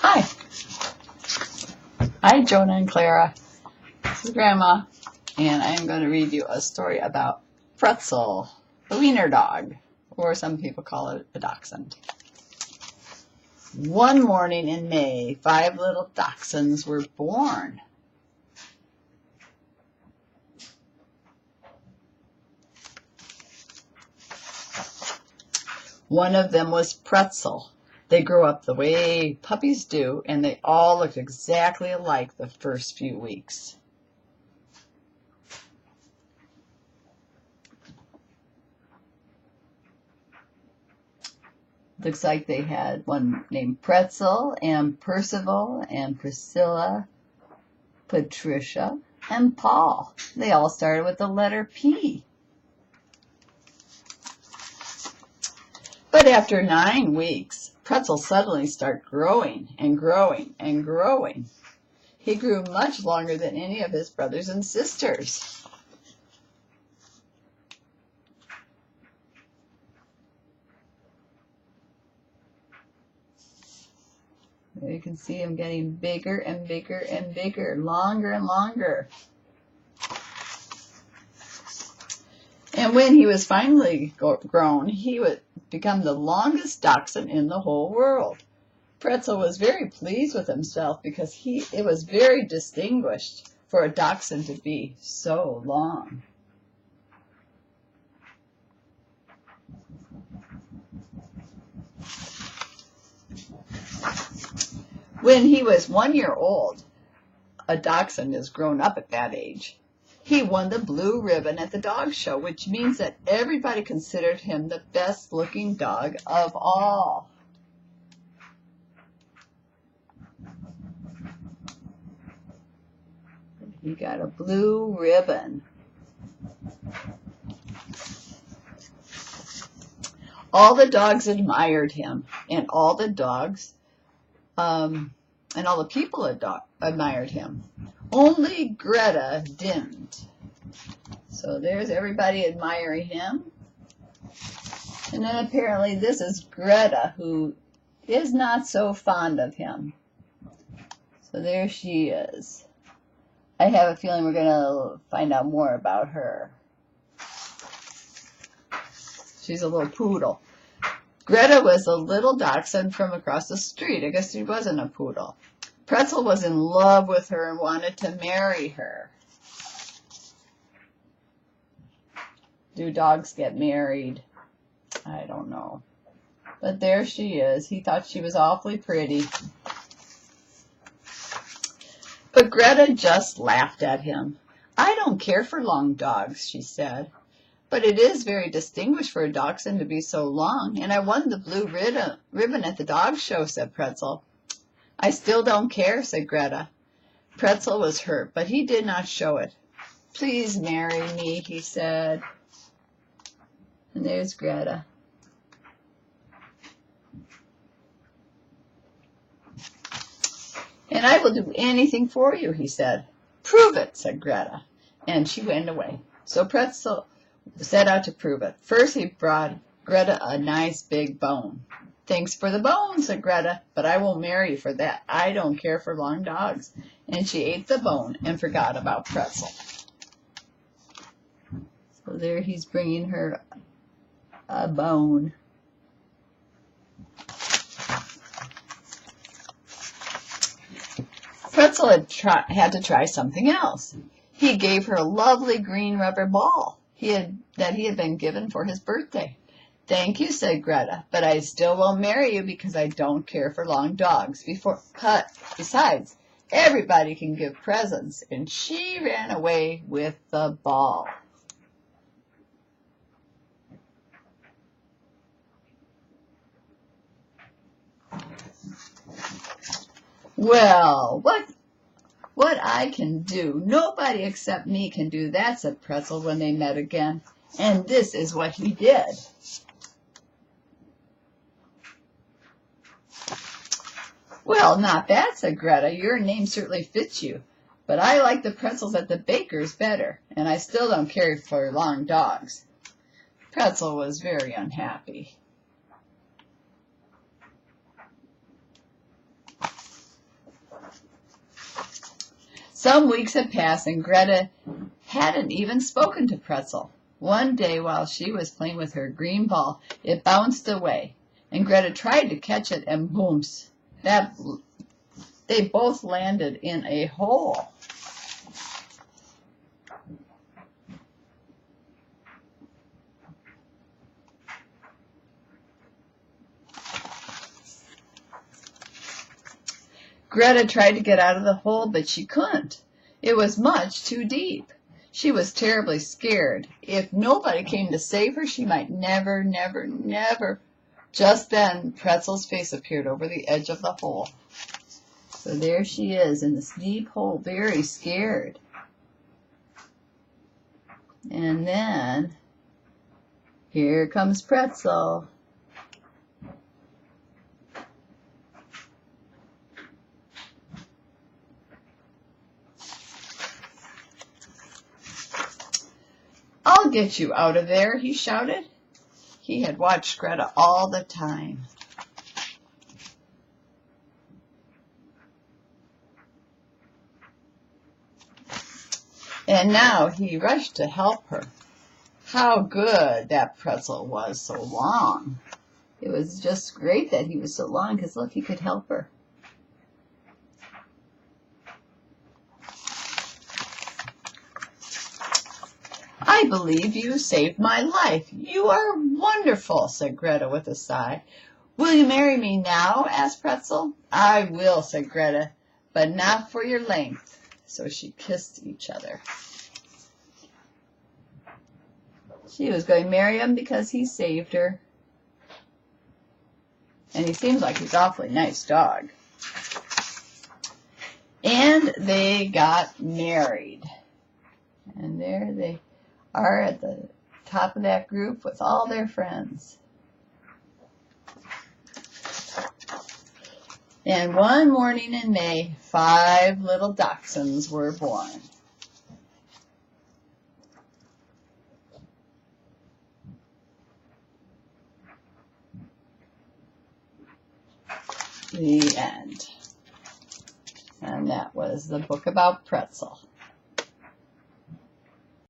Hi. Hi, Jonah and Clara. This is Grandma, and I'm going to read you a story about Pretzel, the wiener dog, or some people call it a dachshund. One morning in May, 5 little dachshunds were born. One of them was Preztzel. They grew up the way puppies do, and they all looked exactly alike the first few weeks. Looks like they had one named Pretzel, and Percival, and Priscilla, Patricia, and Paul. They all started with the letter P. But after 9 weeks, Pretzel suddenly started growing and growing and growing. He grew much longer than any of his brothers and sisters. There you can see him getting bigger and bigger and bigger, longer and longer. And when he was finally grown, he would become the longest dachshund in the whole world. Pretzel was very pleased with himself because it was very distinguished for a dachshund to be so long. When he was 1 year old, a dachshund is grown up at that age, he won the blue ribbon at the dog show, which means that everybody considered him the best looking dog of all. He got a blue ribbon. All the dogs admired him, and all the people admired him. Only Greta didn't. So there's everybody admiring him. And then apparently this is Greta, who is not so fond of him. So there she is. I have a feeling we're going to find out more about her. She's a little poodle. Greta was a little dachshund from across the street. I guess she wasn't a poodle. Pretzel was in love with her and wanted to marry her. Do dogs get married? I don't know. But there she is. He thought she was awfully pretty. But Greta just laughed at him. I don't care for long dogs, she said. But it is very distinguished for a dachshund to be so long, and I won the blue ribbon at the dog show, said Pretzel. I still don't care, said Greta. Pretzel was hurt, but he did not show it. Please marry me, he said. And there's Greta. And I will do anything for you, he said. Prove it, said Greta. And she went away. So Pretzel set out to prove it. First, he brought Greta a nice big bone. Thanks for the bone, said Greta, but I won't marry you for that. I don't care for long dogs. And she ate the bone and forgot about Pretzel. So there he's bringing her a bone. Pretzel had to try something else. He gave her a lovely green rubber ball that he had been given for his birthday. Thank you, said Greta, but I still won't marry you because I don't care for long dogs. Besides, everybody can give presents, and she ran away with the ball. Well, what I can do, nobody except me can do that, said Pretzel when they met again. And this is what he did. Well, not bad, said Greta. Your name certainly fits you. But I like the pretzels at the baker's better, and I still don't care for long dogs. Pretzel was very unhappy. Some weeks had passed, and Greta hadn't even spoken to Pretzel. One day, while she was playing with her green ball, it bounced away, and Greta tried to catch it, and booms, they both landed in a hole. Greta tried to get out of the hole, but she couldn't. It was much too deep. She was terribly scared. If nobody came to save her, she might never, never, never. Just then, Pretzel's face appeared over the edge of the hole. So there she is in this deep hole, very scared. And then, here comes Pretzel. "I'll get you out of there," he shouted. He had watched Greta all the time. And now he rushed to help her. How good that Pretzel was so long. It was just great that he was so long, because look, he could help her. "I believe you saved my life. You are wonderful," said Greta with a sigh. "Will you marry me now?" asked Pretzel. "I will," said Greta, "but not for your length." So she kissed each other. She was going to marry him because he saved her. And he seems like he's an awfully nice dog. And they got married. And there they are at the top of that group with all their friends. And one morning in May, 5 little dachshunds were born. The end. And that was the book about Pretzel.